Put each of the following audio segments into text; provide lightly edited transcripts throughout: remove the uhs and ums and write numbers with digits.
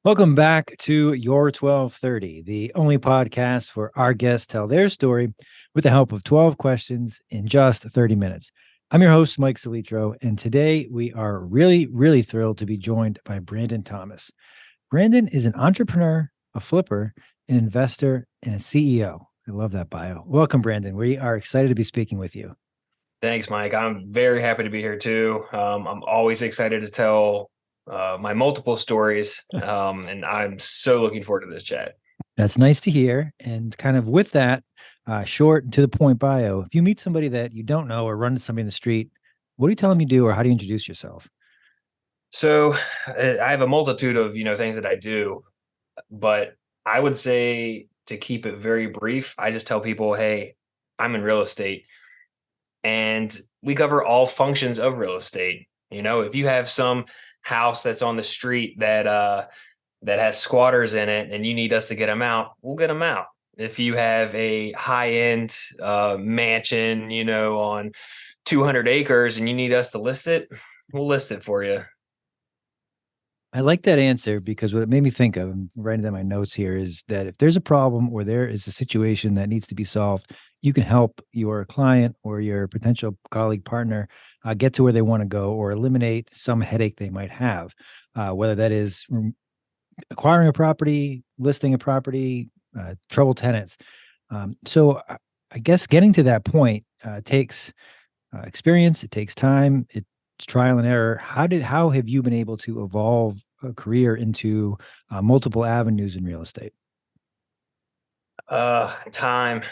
Welcome back to Your 1230, the only podcast where our guests tell their story with the help of 12 questions in just 30 minutes. I'm your host, Mike Salitro, and today we are really thrilled to be joined by Brandon Thomas. Brandon is an entrepreneur, a flipper, an investor, and a CEO. I love that bio. Welcome, Brandon. We are excited to be speaking with you. Thanks, Mike. I'm very happy to be here too. I'm always excited to tell my multiple stories, and I'm so looking forward to this chat. That's nice to hear. And kind of with that, short and to the point bio, if you meet somebody that you don't know or run into somebody in the street, what do you tell them you do or how do you introduce yourself? So I have a multitude of things that I do, but I would say to keep it very brief, I just tell people, "Hey, I'm in real estate, and we cover all functions of real estate." If you have some house that's on the street that has squatters in it and you need us to get them out, we'll get them out. If you have a high end mansion, on 200 acres and you need us to list it, we'll list it for you. I like that answer because what it made me think of, I'm writing down my notes here, is that if there's a problem or there is a situation that needs to be solved, you can help your client or your potential colleague partner get to where they want to go or eliminate some headache they might have, whether that is acquiring a property, listing a property, trouble tenants. So I guess getting to that point takes experience. It takes time. It's trial and error. How have you been able to evolve a career into multiple avenues in real estate? Time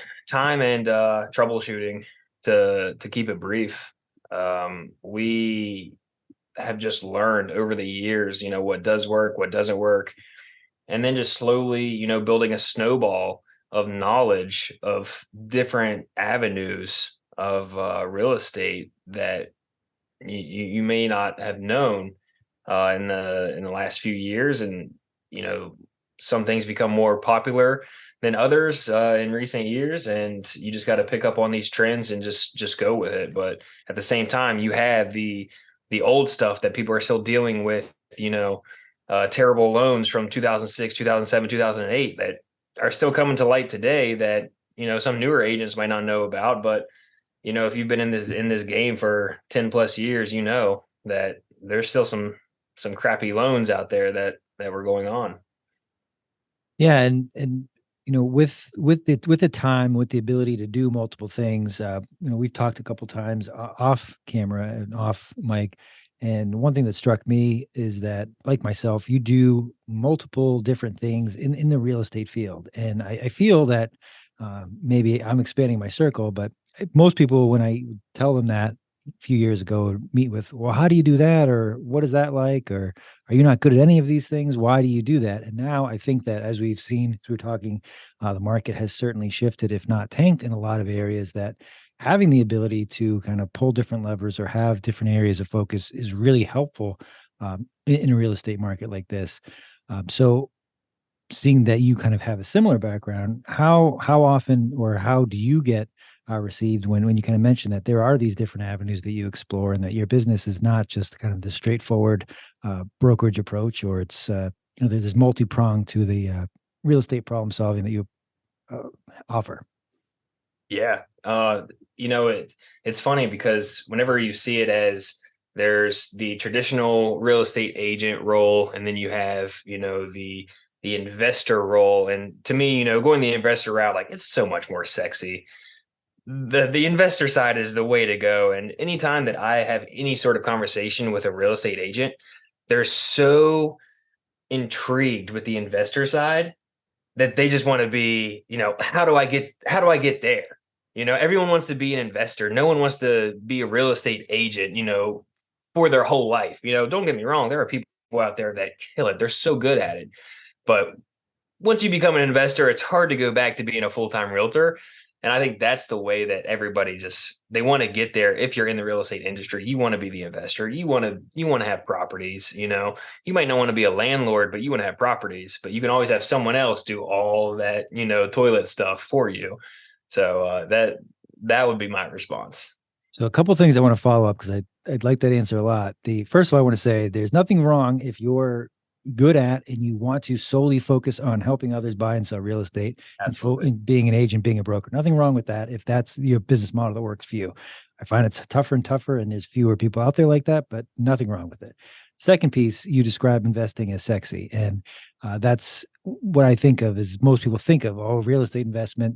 and troubleshooting to keep it brief. We have just learned over the years, what does work, what doesn't work, and then just slowly, building a snowball of knowledge of different avenues of real estate that you may not have known in the last few years, and you know some things become more popular than others in recent years, and you just got to pick up on these trends and just go with it. But at the same time, you have the old stuff that people are still dealing with, terrible loans from 2006, 2007, 2008 that are still coming to light today that some newer agents might not know about. But if you've been in this game for 10 plus years, you know that there's still some crappy loans out there that were going on. Yeah, and with the time, with the ability to do multiple things, we've talked a couple times off camera and off mic, and one thing that struck me is that, like myself, you do multiple different things in the real estate field, and I feel that maybe I'm expanding my circle, but most people, when I tell them that a few years ago, meet with, well, how do you do that, or what is that like, or are you not good at any of these things? Why do you do that? And now I think that as we've seen, as we're talking, the market has certainly shifted, if not tanked, in a lot of areas. That having the ability to kind of pull different levers or have different areas of focus is really helpful in a real estate market like this. So, seeing that you kind of have a similar background, how often or how do you get received when you kind of mention that there are these different avenues that you explore and that your business is not just kind of the straightforward brokerage approach, or it's there's multi-pronged to the real estate problem solving that you uh, offer. Yeah. It's funny because whenever you see it as there's the traditional real estate agent role, and then you have, the investor role. And to me, going the investor route, like it's so much more sexy. The investor side is the way to go. And anytime that I have any sort of conversation with a real estate agent, they're so intrigued with the investor side that they just want to be, how do I get there? Everyone wants to be an investor. No one wants to be a real estate agent, for their whole life. Don't get me wrong, there are people out there that kill it. They're so good at it. But once you become an investor, it's hard to go back to being a full-time realtor. And I think that's the way that everybody just they want to get there. If you're in the real estate industry, you want to be the investor. You want to have properties, You might not want to be a landlord, but you want to have properties, but you can always have someone else do all that, toilet stuff for you. So that would be my response. So a couple things I want to follow up because I'd like that answer a lot. The first of all, I want to say there's nothing wrong if you're good at and you want to solely focus on helping others buy and sell real estate Absolutely. and being an agent, being a broker. Nothing wrong with that if that's your business model that works for you. I find it's tougher and tougher, and there's fewer people out there like that, but nothing wrong with it. Second piece, you describe investing as sexy, and that's what I think of. Is most people think of, oh, real estate investment,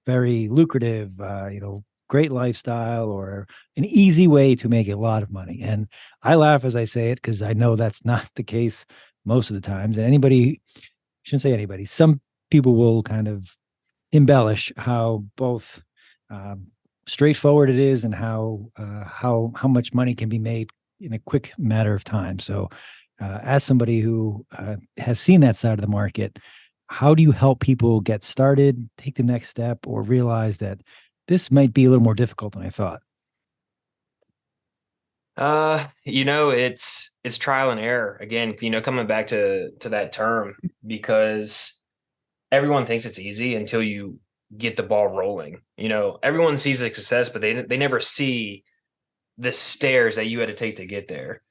very lucrative, great lifestyle or an easy way to make a lot of money. And I laugh as I say it because I know that's not the case most of the times. And anybody, shouldn't say anybody, some people will kind of embellish how both um, straightforward it is and how much money can be made in a quick matter of time. So, as somebody who has seen that side of the market, how do you help people get started, take the next step, or realize that this might be a little more difficult than I thought? It's trial and error again, coming back to that term, because everyone thinks it's easy until you get the ball rolling. Everyone sees the success, but they never see the stairs that you had to take to get there.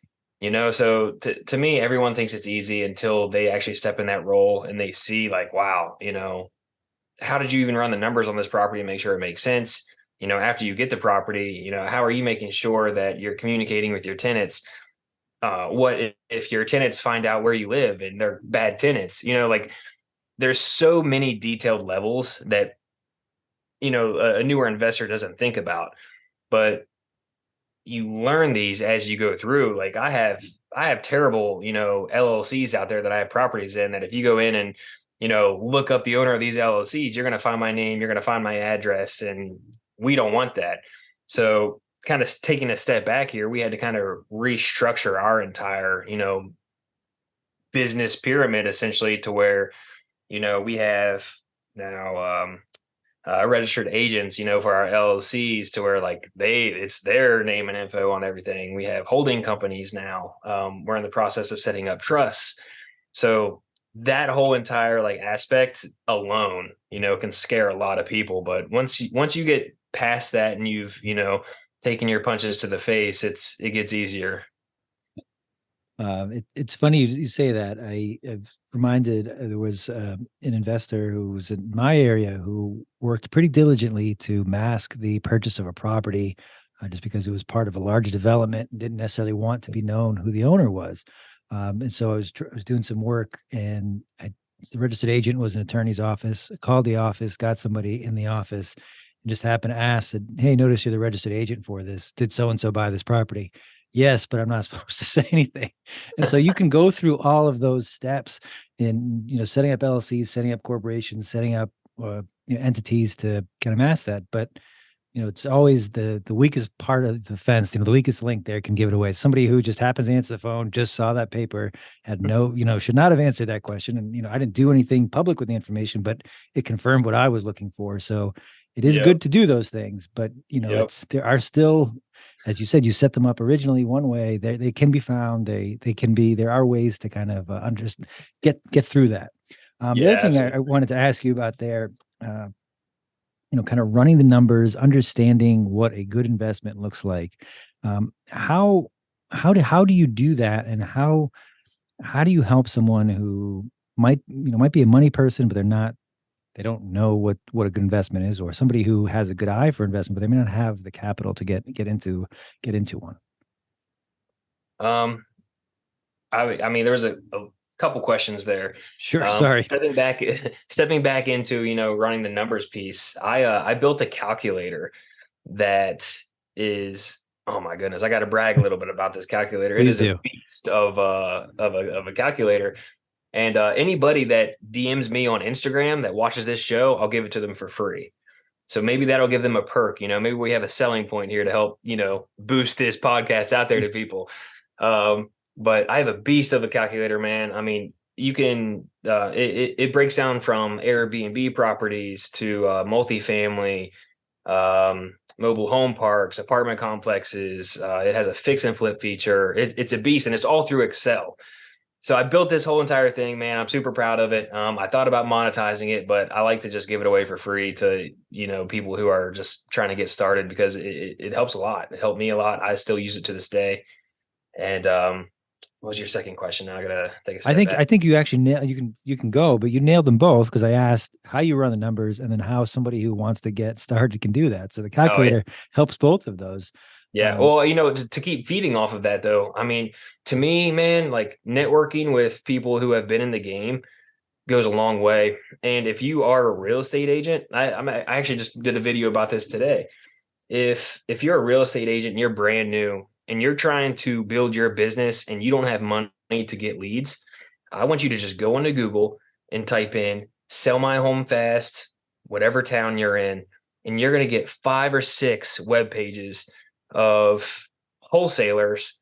So to me, everyone thinks it's easy until they actually step in that role and they see like, wow, how did you even run the numbers on this property and make sure it makes sense? After you get the property, how are you making sure that you're communicating with your tenants? What if your tenants find out where you live and they're bad tenants? Like there's so many detailed levels that a newer investor doesn't think about, but you learn these as you go through. Like I have terrible, LLCs out there that I have properties in, that if you go in and, look up the owner of these LLCs, you're going to find my name, you're going to find my address, and we don't want that. So kind of taking a step back here, we had to kind of restructure our entire, business pyramid essentially, to where, we have now registered agents, for our LLCs, to where like it's their name and info on everything. We have holding companies now. We're in the process of setting up trusts. So that whole entire like aspect alone, can scare a lot of people. But once you get past that and you've, taken your punches to the face, it gets easier. It's funny you say that. I have reminded there was an investor who was in my area who worked pretty diligently to mask the purchase of a property, just because it was part of a larger development and didn't necessarily want to be known who the owner was. And so I was doing some work, and the registered agent was an attorney's office. I called the office, got somebody in the office, and just happened to ask, said, "Hey, notice you're the registered agent for this. Did so and so buy this property?" Yes, but I'm not supposed to say anything. And so you can go through all of those steps in, setting up LLCs, setting up corporations, setting up entities to kind of mask that. But it's always the weakest part of the fence. The weakest link there can give it away. Somebody who just happens to answer the phone, just saw that paper, had no, should not have answered that question. And I didn't do anything public with the information, but it confirmed what I was looking for. So it is Yep. good to do those things, but Yep. there are still, as you said, you set them up originally one way. They can be found. They can be. There are ways to kind of get through that. The other Yeah, thing I absolutely. wanted to ask you about there, uh, kind of running the numbers, understanding what a good investment looks like. How how do you do that, and how do you help someone who might be a money person, but they don't know what a good investment is, or somebody who has a good eye for investment, but they may not have the capital to get into one. Um, I mean, there was a couple questions there. Sure, sorry. Stepping back, stepping back into running the numbers piece. I built a calculator that is, oh my goodness, I got to brag a little bit about this calculator. It Please is a do. beast of a calculator. And anybody that DMs me on Instagram that watches this show, I'll give it to them for free. So maybe that'll give them a perk. Maybe we have a selling point here to help boost this podcast out there to people. But I have a beast of a calculator, man. I mean, you can it breaks down from Airbnb properties to multifamily, mobile home parks, apartment complexes. It has a fix and flip feature. It's a beast, and it's all through Excel. So I built this whole entire thing, man. I'm super proud of it. I thought about monetizing it, but I like to just give it away for free to, people who are just trying to get started, because it helps a lot. It helped me a lot. I still use it to this day. And What was your second question? Now I gotta take a I step think back. I think you actually you can go, but you nailed them both because I asked how you run the numbers and then how somebody who wants to get started can do that. So the Oh yeah. calculator helps both of those. Yeah. Um, Well, to keep feeding off of that though, I mean, to me, man, like networking with people who have been in the game goes a long way. And if you are a real estate agent, I actually just did a video about this today. If you're a real estate agent and you're brand new and you're trying to build your business and you don't have money to get leads, I want you to just go into Google and type in sell my home fast, whatever town you're in, and you're going to get 5 or 6 web pages of wholesalers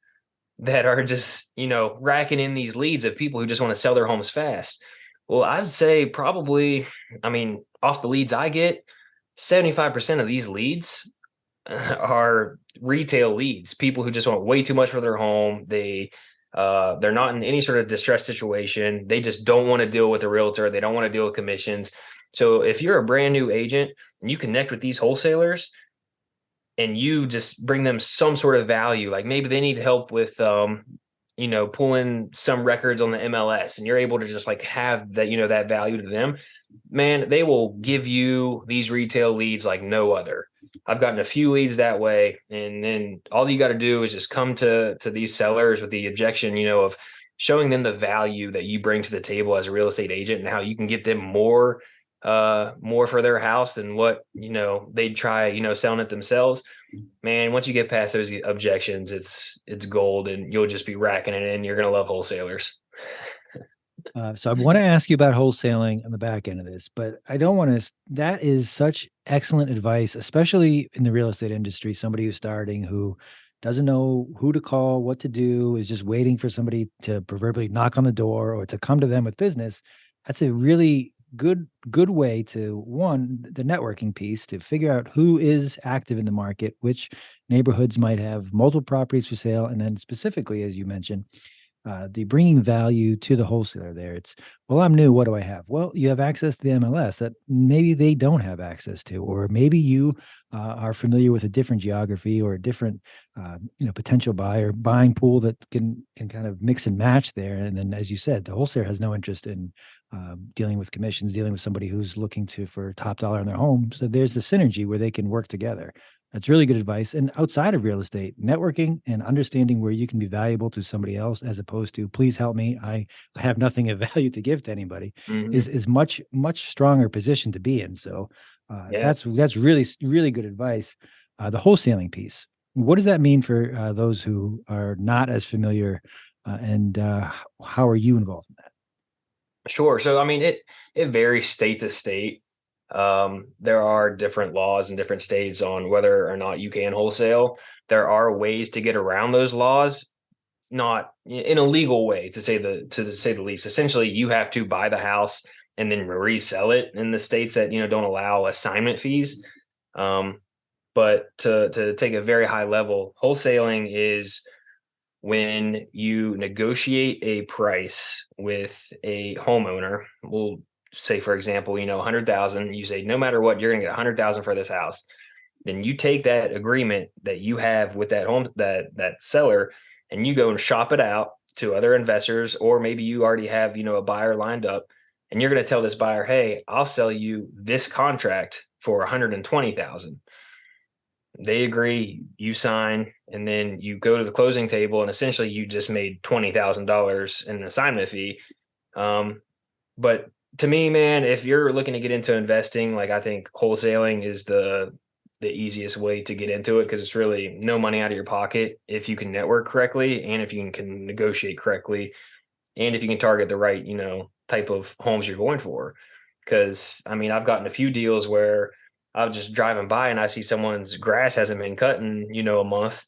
that are just, racking in these leads of people who just want to sell their homes fast. Well, I'd say probably, I mean, off the leads I get, 75% of these leads are retail leads, people who just want way too much for their home. They're not in any sort of distress situation. They just don't want to deal with a realtor. They don't want to deal with commissions. So if you're a brand new agent and you connect with these wholesalers and you just bring them some sort of value, like maybe they need help with pulling some records on the MLS, and you're able to just like have that, that value to them, man, they will give you these retail leads like no other. I've gotten a few leads that way, and then all you got to do is just come to these sellers with the objection, of showing them the value that you bring to the table as a real estate agent and how you can get them more for their house than what they'd try selling it themselves. Man, once you get past those objections, it's gold, and you'll just be racking it in. You're gonna love wholesalers. so I want to ask you about wholesaling on the back end of this, but I don't want to. That is such excellent advice, especially in the real estate industry. Somebody who's starting who doesn't know who to call, what to do, is just waiting for somebody to proverbially knock on the door or to come to them with business. That's a really good way to one the networking piece to figure out who is active in the market, which neighborhoods might have multiple properties for sale, and then specifically, as you mentioned, the bringing value to the wholesaler there. It's, well, I'm new. What do I have? Well, you have access to the MLS that maybe they don't have access to, or maybe you are familiar with a different geography or a different, potential buyer buying pool that can kind of mix and match there. And then, as you said, the wholesaler has no interest in dealing with commissions, dealing with somebody who's looking to for top dollar in their home. So there's the synergy where they can work together. That's really good advice. And outside of real estate, networking and understanding where you can be valuable to somebody else, as opposed to please help me. I have nothing of value to give to anybody, Hmm. is much stronger position to be in. So Yeah. that's really good advice. The wholesaling piece. What does that mean for those who are not as familiar? And how are you involved in that? Sure. So I mean, it varies state to state. There are different laws in different states on whether or not you can wholesale. There are ways to get around those laws, not in a legal way, to say the least. Essentially, you have to buy the house and then resell it in the states that don't allow assignment fees. Um, but to take a very high level, wholesaling is when you negotiate a price with a homeowner. We'll say, for example, 100,000. You say no matter what, you're going to get 100,000 for this house. Then you take that agreement that you have with that seller, and you go and shop it out to other investors, or maybe you already have a buyer lined up, and you're going to tell this buyer, hey, I'll sell you this contract for 120,000. They agree, you sign, and then you go to the closing table, and essentially you just made $20,000 in an assignment fee. But to me, man, if you're looking to get into investing, like I think wholesaling is the easiest way to get into it, because it's really no money out of your pocket if you can network correctly, and if you can negotiate correctly, and if you can target the right type of homes you're going for. Because I mean, I've gotten a few deals where I'm just driving by and I see someone's grass hasn't been cut in a month.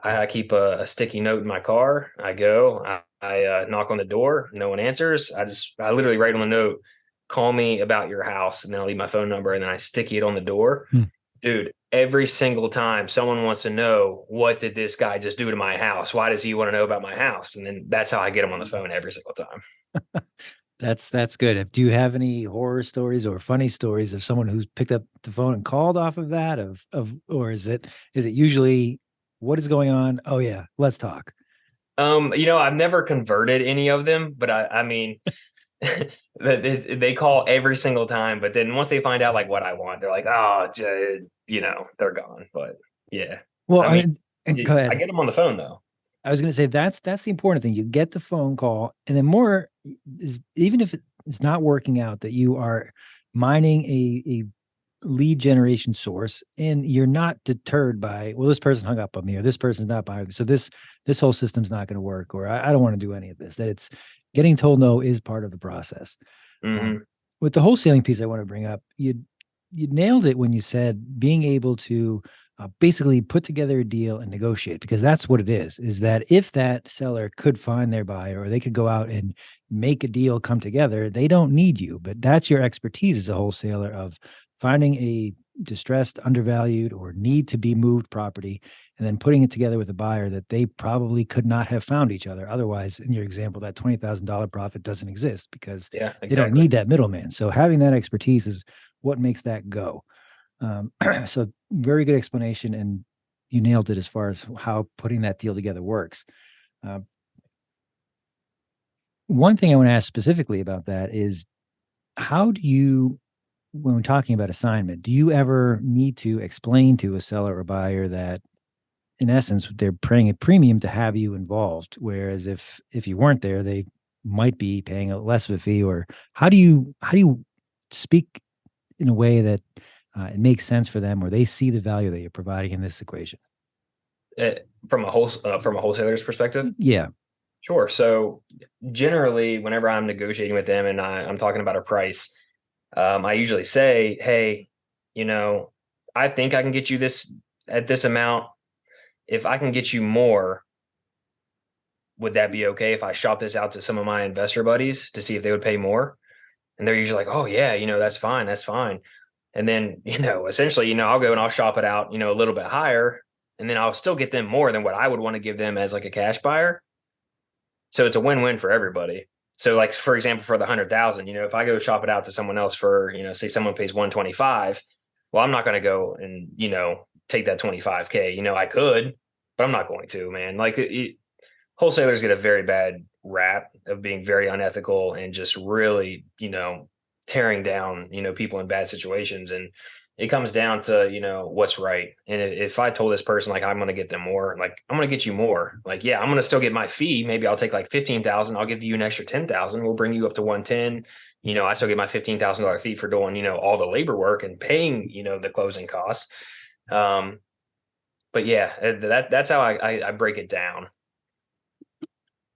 I keep a sticky note in my car. I go, I knock on the door. No one answers. I literally write on the note, call me about your house. And then I leave my phone number, and then I sticky it on the door. Hmm. Dude, every single time someone wants to know, what did this guy just do to my house? Why does he want to know about my house? And then that's how I get him on the phone every single time. That's good. Do you have any horror stories or funny stories of someone who's picked up the phone and called off of that or is it usually what is going on? Oh yeah, let's talk. I've never converted any of them, but I mean, they call every single time, but then once they find out like what I want, they're like, oh, they're gone. But yeah, Well, I mean, and go I ahead. get them on the phone though. I was going to say that's the important thing. You get the phone call, and then more is, even if it's not working out, that you are mining a lead generation source, and you're not deterred by, well, this person hung up on me, or this person's not buying, so this whole system's not going to work, or I don't want to do any of this. That it's getting told no is part of the process. Hmm. With the wholesaling piece, I want to bring up, you nailed it when you said being able to basically put together a deal and negotiate, because that's what it is that if that seller could find their buyer, or they could go out and make a deal come together, they don't need you. But that's your expertise as a wholesaler, of finding a distressed, undervalued, or need to be moved property, and then putting it together with a buyer that they probably could not have found each other otherwise. In your example, that $20,000 profit doesn't exist because Yeah, they don't exactly. need that middleman. So having that expertise is what makes that go. So very good explanation, and you nailed it as far as how putting that deal together works. Uh, One thing I want to ask specifically about that is, how do you, when we're talking about assignment, do you ever need to explain to a seller or buyer that in essence they're paying a premium to have you involved, whereas if you weren't there, they might be paying a less of a fee? Or how do you speak in a way that it makes sense for them, or they see the value that you're providing in this equation? Uh, from a wholesaler's perspective. Yeah. Sure. So generally, whenever I'm negotiating with them and I'm talking about a price, I usually say, hey, you know, I think I can get you this at this amount. If I can get you more, would that be okay if I shop this out to some of my investor buddies to see if they would pay more? And they're usually like, oh, yeah, that's fine. That's fine. And then, essentially, I'll go and I'll shop it out, a little bit higher. And then I'll still get them more than what I would want to give them as like a cash buyer. So it's a win-win for everybody. So like, for example, for the 100,000, if I go shop it out to someone else for, say someone pays 125, well, I'm not going to go and, take that 25K. I could, but I'm not going to, man. Like wholesalers get a very bad rap of being very unethical and just really, tearing down, people in bad situations. And it comes down to, what's right. And if I told this person, like, I'm going to get them more, like, I'm going to get you more, like, yeah, I'm going to still get my fee. Maybe I'll take like 15,000. I'll give you an extra 10,000. We'll bring you up to 110. I still get my $15,000 fee for doing, all the labor work and paying, the closing costs. But yeah, that's how I break it down.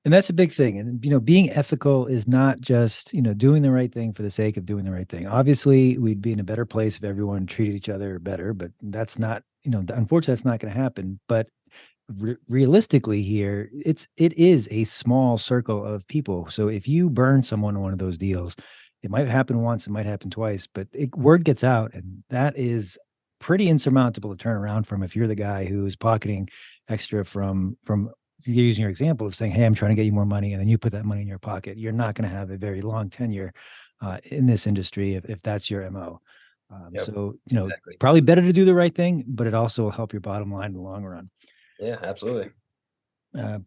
And that's a big thing. And being ethical is not just doing the right thing for the sake of doing the right thing. Obviously, we'd be in a better place if everyone treated each other better, but that's not, unfortunately, that's not going to happen. But realistically here, it is a small circle of people. So if you burn someone on one of those deals, it might happen once, it might happen twice, but word gets out, and that is pretty insurmountable to turn around from. If you're the guy who's pocketing extra from using your example of saying, hey, I'm trying to get you more money, and then you put that money in your pocket, you're not going to have a very long tenure in this industry if that's your MO. Yep, So exactly. probably better to do the right thing, but it also will help your bottom line in the long run. Yeah, absolutely. uh,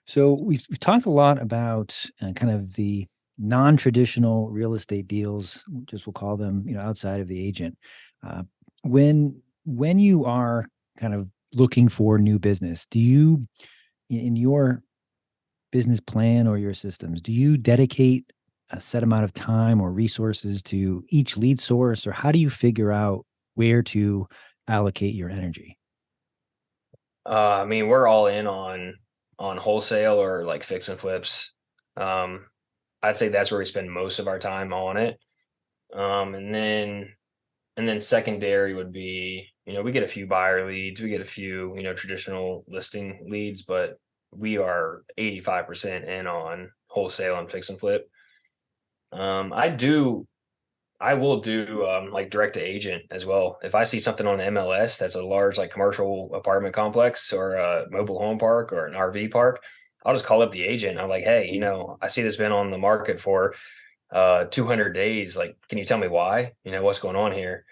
so we've talked a lot about kind of the non-traditional real estate deals, just we'll call them, outside of the agent. Uh, when you are kind of looking for new business, do you, in your business plan or your systems, do you dedicate a set amount of time or resources to each lead source, or how do you figure out where to allocate your energy? I mean, we're all in on wholesale or like fix and flips. Um, I'd say that's where we spend most of our time on it. And then secondary would be, we get a few buyer leads, we get a few, traditional listing leads, but we are 85% in on wholesale and fix and flip. I will do like direct to agent as well. If I see something on the MLS that's a large like commercial apartment complex or a mobile home park or an RV park, I'll just call up the agent. I'm like, hey, I see this been on the market for 200 days. Like, can you tell me why? What's going on here?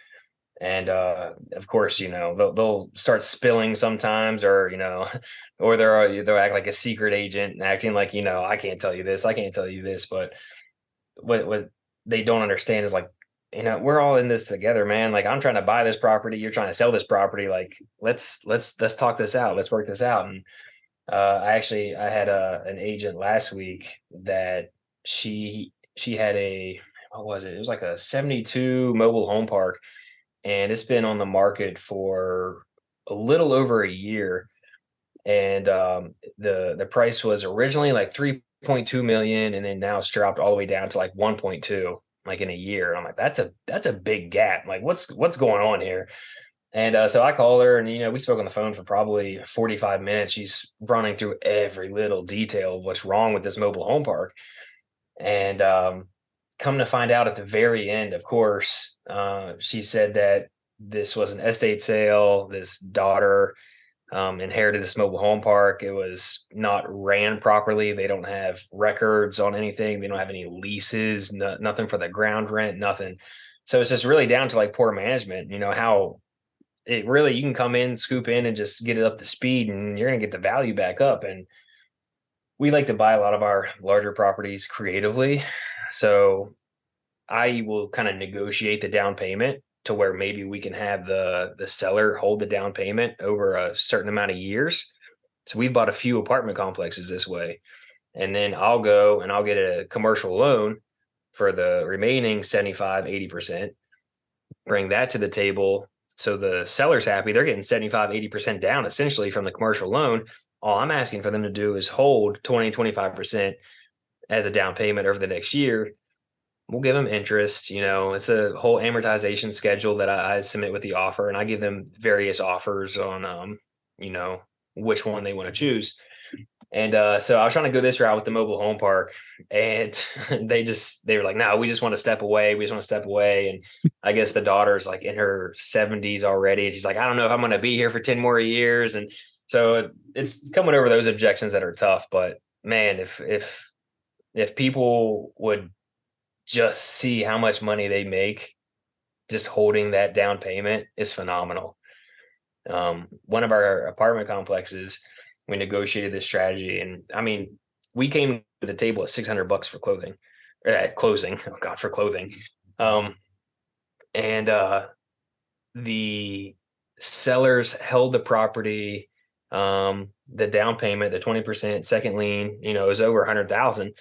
And of course, they'll start spilling sometimes, or or they'll act like a secret agent, acting like, I can't tell you this, I can't tell you this. But what they don't understand is, like, we're all in this together, man. Like, I'm trying to buy this property, you're trying to sell this property. Like, let's talk this out, let's work this out. And I had an agent last week that she had a, what was it? It was like a 72 mobile home park, and it's been on the market for a little over a year. And the price was originally like 3.2 million, and then now it's dropped all the way down to like 1.2, like in a year. I'm like, that's a big gap. Like, what's going on here? And so I called her, and we spoke on the phone for probably 45 minutes. She's running through every little detail of what's wrong with this mobile home park. And come to find out at the very end, of course, she said that this was an estate sale. This daughter inherited this mobile home park. It was not ran properly. They don't have records on anything. They don't have any leases, nothing for the ground rent, nothing. So it's just really down to like poor management. How it really, you can come in, scoop in, and just get it up to speed, and you're going to get the value back up. And we like to buy a lot of our larger properties creatively. So I will kind of negotiate the down payment to where maybe we can have the seller hold the down payment over a certain amount of years. So we've bought a few apartment complexes this way. And then I'll go and I'll get a commercial loan for the remaining 75, 80%, bring that to the table. So the seller's happy. They're getting 75, 80% down essentially from the commercial loan. All I'm asking for them to do is hold 20, 25% as a down payment over the next year. We'll give them interest. It's a whole amortization schedule that I submit with the offer, and I give them various offers on, you know, which one they want to choose. And so I was trying to go this route with the mobile home park, and they were like, no, we just want to step away. We just want to step away. And I guess the daughter's like in her 70s already. And she's like, I don't know if I'm going to be here for 10 more years. And so it's coming over those objections that are tough. But man, if people would just see how much money they make just holding that down payment is phenomenal. One of our apartment complexes, we negotiated this strategy, and I mean, we came to the table at $600 for clothing, at closing. Oh God, for clothing. And the sellers held the property. The down payment, the 20% second lien, is over 100,000,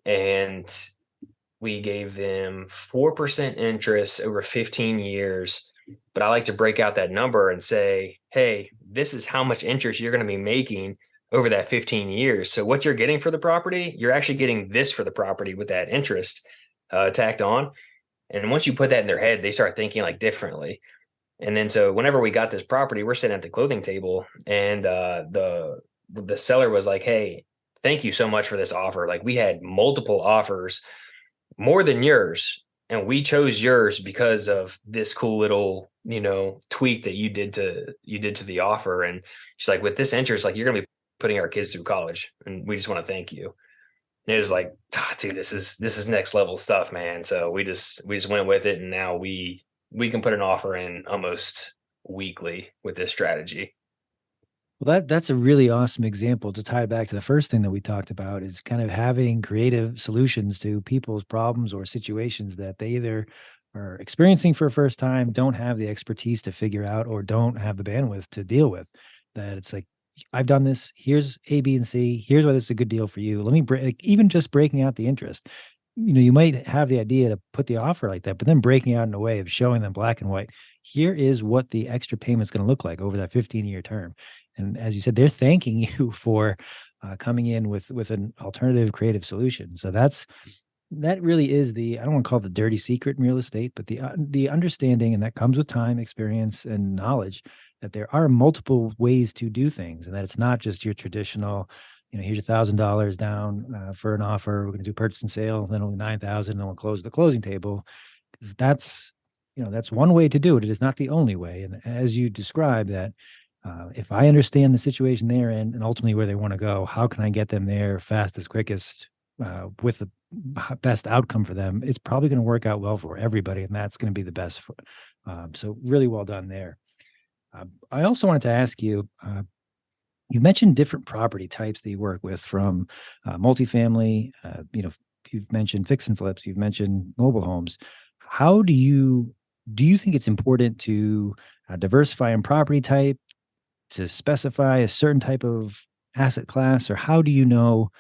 and we gave them 4% interest over 15 years. But I like to break out that number and say, hey, this is how much interest you're going to be making over that 15 years. So what you're getting for the property, you're actually getting this for the property with that interest tacked on. And once you put that in their head, they start thinking like differently. And then so whenever we got this property, we're sitting at the clothing table, and the seller was like, hey, thank you so much for this offer. Like, we had multiple offers, more than yours, and we chose yours because of this cool little tweak that you did to the offer. And she's like, with this interest, like, you're gonna be putting our kids through college, and we just want to thank you. And it was like, dude, this is next level stuff, man. So we just went with it, and now we can put an offer in almost weekly with this strategy. Well, that's a really awesome example to tie back to the first thing that we talked about, is kind of having creative solutions to people's problems or situations that they either are experiencing for the first time, don't have the expertise to figure out, or don't have the bandwidth to deal with. That it's like, I've done this. Here's A, B, and C. Here's why this is a good deal for you. Let me break, like, even just breaking out the interest. You might have the idea to put the offer like that, but then breaking out in a way of showing them black and white. Here is what the extra payment is going to look like over that 15-year term. And as you said, they're thanking you for coming in with an alternative creative solution. So that really is the, I don't want to call it the dirty secret in real estate, but the understanding, and that comes with time, experience, and knowledge, that there are multiple ways to do things, and that it's not just your traditional, here's $1,000 down for an offer. We're going to do purchase and sale, then only 9,000, and then we'll close the closing table. Because that's one way to do it. It is not the only way. And as you describe that, if I understand the situation they're in and ultimately where they want to go, how can I get them there fastest, quickest, with the best outcome for them? It's probably going to work out well for everybody, and that's going to be the best So really well done there. I also wanted to ask you, you mentioned different property types that you work with from multifamily, you've mentioned fix and flips, you've mentioned mobile homes. How do you think it's important to diversify in property type, to specify a certain type of asset class, or how do you know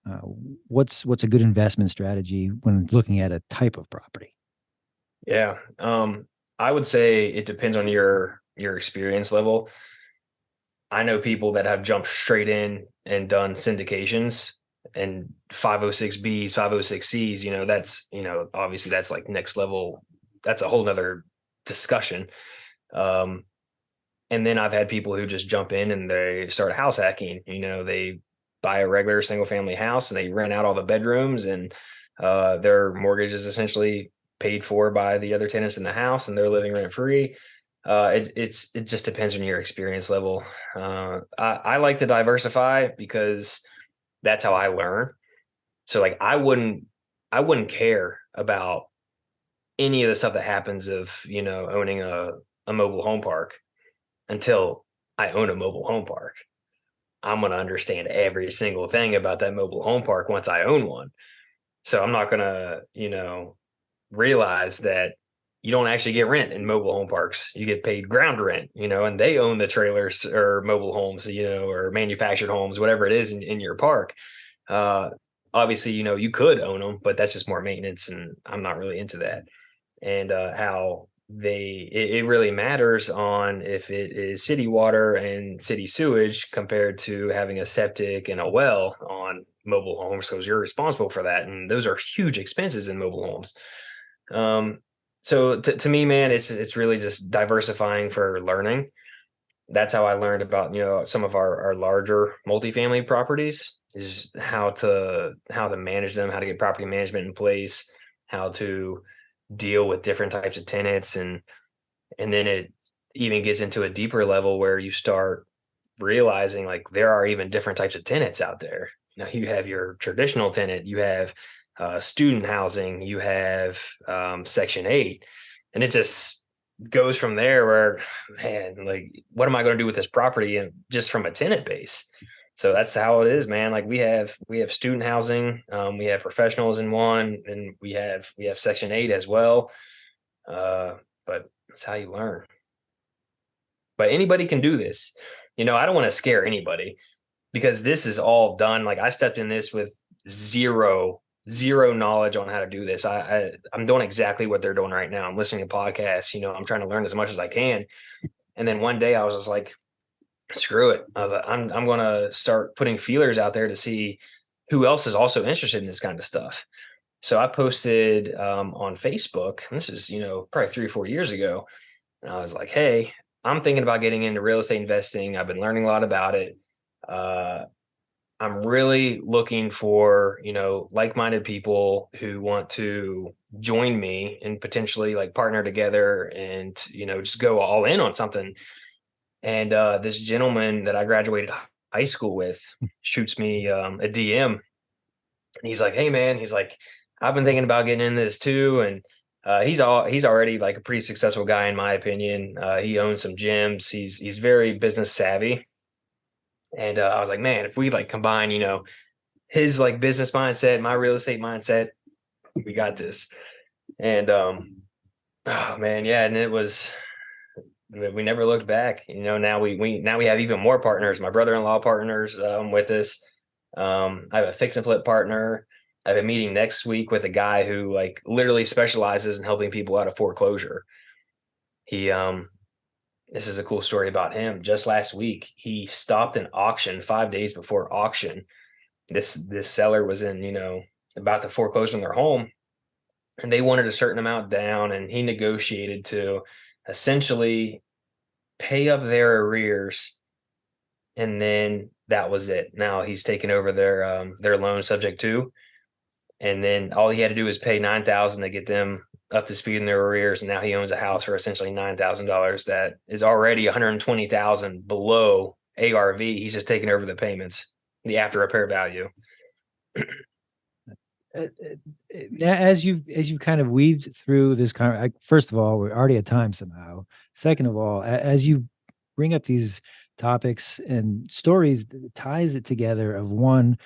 uh, what's a good investment strategy when looking at a type of property? Yeah. I would say it depends on your experience level. I know people that have jumped straight in and done syndications and 506Bs, 506Cs, that's, obviously that's like next level. That's a whole nother discussion. Um, and then I've had people who just jump in and they start house hacking. They buy a regular single family house and they rent out all the bedrooms, and their mortgage is essentially paid for by the other tenants in the house and they're living rent free. It just depends on your experience level. I like to diversify because that's how I learn. So like I wouldn't care about any of the stuff that happens of owning a mobile home park until I own a mobile home park. I'm going to understand every single thing about that mobile home park once I own one. So I'm not going to, realize that you don't actually get rent in mobile home parks. You get paid ground rent, and they own the trailers or mobile homes, or manufactured homes, whatever it is in your park. Uh, Obviously, you could own them, but that's just more maintenance, and I'm not really into that. And how it really matters on if it is city water and city sewage compared to having a septic and a well on mobile homes, because you're responsible for that, and those are huge expenses in mobile homes. um so to me, man, it's really just diversifying for learning. That's how I learned about some of our larger multifamily properties, is how to manage them, how to get property management in place, how to deal with different types of tenants, and then it even gets into a deeper level where you start realizing like there are even different types of tenants out there. You have your traditional tenant, you have student housing, you have Section 8, and it just goes from there. Where, man, like, what am I going to do with this property, and just from a tenant base? So that's how it is, man. Like we have student housing, we have professionals in one, and we have Section 8 as well. uh, but that's how you learn. But anybody can do this. I don't want to scare anybody, because this is all done. Like, I stepped in this with zero knowledge on how to do this. I'm doing exactly what they're doing right now. I'm listening to podcasts. I'm trying to learn as much as I can. And then one day I was just like, screw it. I was like, I'm going to start putting feelers out there to see who else is also interested in this kind of stuff. So I posted on Facebook. This is probably 3 or 4 years ago. And I was like, hey, I'm thinking about getting into real estate investing. I've been learning a lot about it. Uh, I'm really looking for, like-minded people who want to join me and potentially like partner together and, just go all in on something. And this gentleman that I graduated high school with shoots me a DM. And he's like, hey, man, he's like, I've been thinking about getting into this too. And he's already like a pretty successful guy, in my opinion. He owns some gyms. He's very business savvy. And I was like, man, if we like combine, his like business mindset, my real estate mindset, we got this. And oh man, yeah, and it was, we never looked back. Now we have even more partners. My brother-in-law partners with us. I have a fix and flip partner. I have a meeting next week with a guy who like literally specializes in helping people out of foreclosure. He This is a cool story about him. Just last week, he stopped an auction 5 days before auction. This seller was in, about to foreclose on their home, and they wanted a certain amount down, and he negotiated to essentially pay up their arrears, and then that was it. Now he's taken over their loan subject to, and then all he had to do was pay 9,000 to get them up to speed in their arrears, and now he owns a house for essentially $9,000 that is already 120,000 below ARV. He's just taking over the payments, the after repair value. As you've kind of weaved through this first of all, we're already at time somehow. Second of all, as you bring up these topics and stories, that ties it together of one,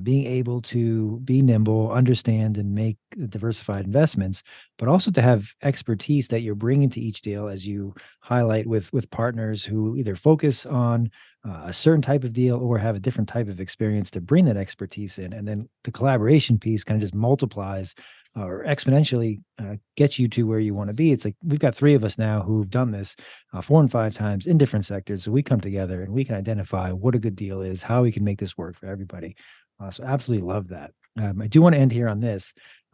being able to be nimble, understand, and make diversified investments, but also to have expertise that you're bringing to each deal, as you highlight with partners who either focus on a certain type of deal or have a different type of experience to bring that expertise in. And then the collaboration piece kind of just multiplies or exponentially gets you to where you want to be. It's like we've got three of us now who've done this 4 and 5 times in different sectors. So we come together and we can identify what a good deal is, how we can make this work for everybody. So absolutely love that. I do want to end here on this.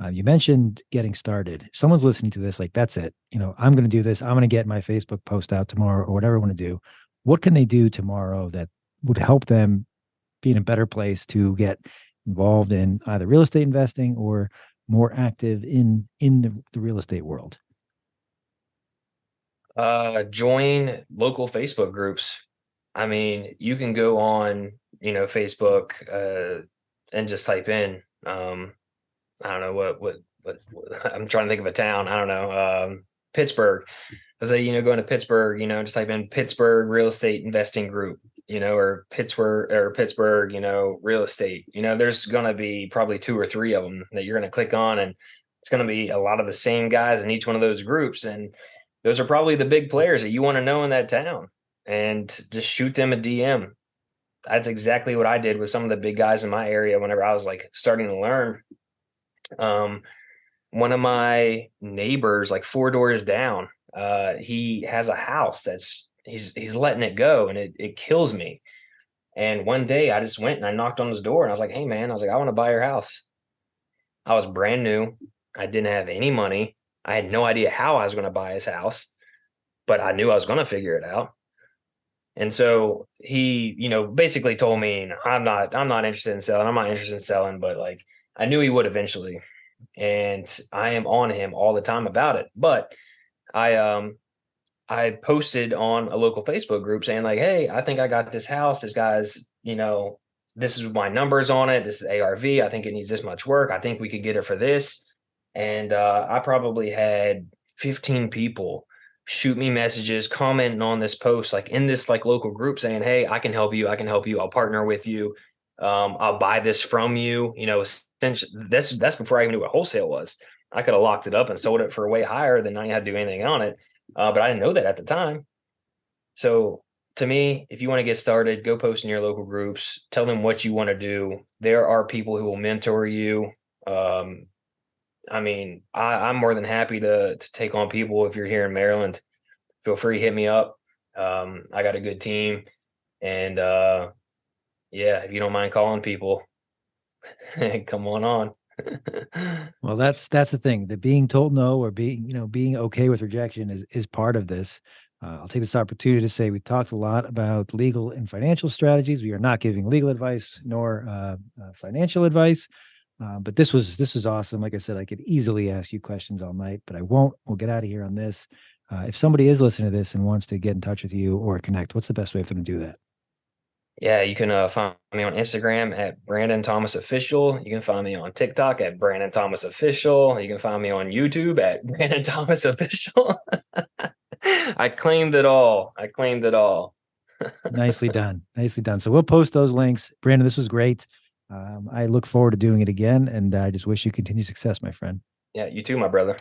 You mentioned getting started. If someone's listening to this, like, that's it. I'm going to do this. I'm going to get my Facebook post out tomorrow or whatever I want to do. What can they do tomorrow that would help them be in a better place to get involved in either real estate investing or more active in the real estate world? Join local Facebook groups. I mean, you can go on, Facebook, and just type in, I don't know what I'm trying to think of a town. I don't know, Pittsburgh. I say, going to Pittsburgh, just type in Pittsburgh real estate investing group, or Pittsburgh, real estate. There's going to be probably 2 or 3 of them that you're going to click on, and it's going to be a lot of the same guys in each one of those groups. And those are probably the big players that you want to know in that town, and just shoot them a DM. That's exactly what I did with some of the big guys in my area whenever I was like starting to learn. Um, One of my neighbors, like 4 doors down, he has a house that's he's letting it go, and it kills me. And one day I just went and I knocked on his door and I was like, "Hey man," I was like, "I want to buy your house." I was brand new. I didn't have any money. I had no idea how I was going to buy his house, but I knew I was going to figure it out. And so he, basically told me, I'm not interested in selling. I'm not interested in selling, but like I knew he would eventually. And I am on him all the time about it. But I posted on a local Facebook group saying like, "Hey, I think I got this house. This guy's, this is my numbers on it. This is ARV. I think it needs this much work. I think we could get it for this." And I probably had 15 people shoot me messages, commenting on this post, like in this like local group, saying, "Hey, I can help you. I can help you. I'll partner with you. I'll buy this from you." Essentially, that's before I even knew what wholesale was. I could have locked it up and sold it for way higher than I had to do anything on it. But I didn't know that at the time. So to me, if you want to get started, go post in your local groups, tell them what you want to do. There are people who will mentor you. I mean, I'm more than happy to take on people. If you're here in Maryland, feel free, hit me up. I got a good team, and yeah, if you don't mind calling people, come on. Well, that's the thing. That being told no or being okay with rejection is part of this. I'll take this opportunity to say we talked a lot about legal and financial strategies. We are not giving legal advice nor financial advice. But this was awesome. Like I said, I could easily ask you questions all night, but I won't. We'll get out of here on this. If somebody is listening to this and wants to get in touch with you or connect, what's the best way for them to do that? Yeah, you can find me on Instagram at Brandon Thomas Official. You can find me on TikTok at Brandon Thomas Official. You can find me on YouTube at Brandon Thomas Official. I claimed it all. I claimed it all. Nicely done. Nicely done. So we'll post those links. Brandon, this was great. I look forward to doing it again, and I just wish you continued success, my friend. Yeah, you too, my brother.